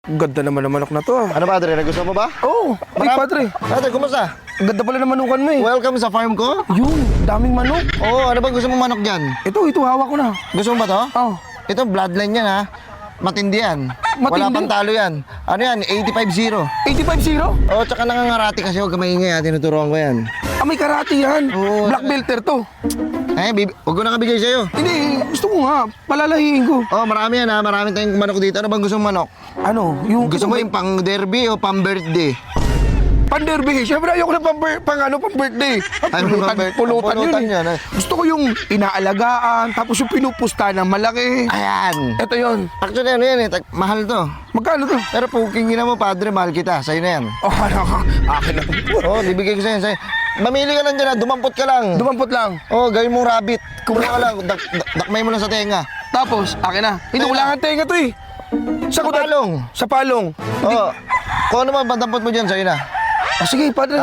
Ganda naman ng manok na to ah. Ano padre, nagustuhan mo ba? Oo, ay padre. Padre, kumusta? Ganda pala ng manukan mo eh. Welcome sa farm ko. Yun, daming manok. Oo, ano ba gusto mong manok dyan? Ito hawak ko na. Gusto mo ba to? Oh. Ito, bloodline yan ha. Matindi yan. Wala Matindi? pang talo yan. Ano yan? 85-0. 85-0? Oo, tsaka nangangarati kasi huwag ka maingay ha. Tinuturuan ko yan. Ah, may karate yan. Oo. Black belter to. Huwag ko nakabigay sa'yo. Hindi, gusto ko nga. Palalahiin ko. Oo, marami yan ha. Marami tayong manok dito. Ano bang gusto mong manok? Ano? Yung Gusto mo yung pang derby o pang birthday? Panderby. Siyempre ayoko na pang birthday. Pulutan yun eh. Gusto ko yung inaalagaan, tapos yung pinupusta ng malaki. Ayan. Ito yun. Actually, ano yan eh. Mahal to. Magkano to? Pero puking ina mo, padre, mahal kita. Sa'yo na yan. Oh, ano ka? Akin na. Oo, bibigay ko sa'yo. Mamili ka lang dyan ha. Dumampot ka lang. Dumampot lang. Oo, gawin mong rabbit. Kumuha ka lang. Dakmay mo lang sa tenga. Tapos, akin na. Hindi, wala kang tenga to eh. Sa palong. Sa palong. Oo. Kung ano man, dampot mo dyan, sa'yo na. Ah, sige, padre.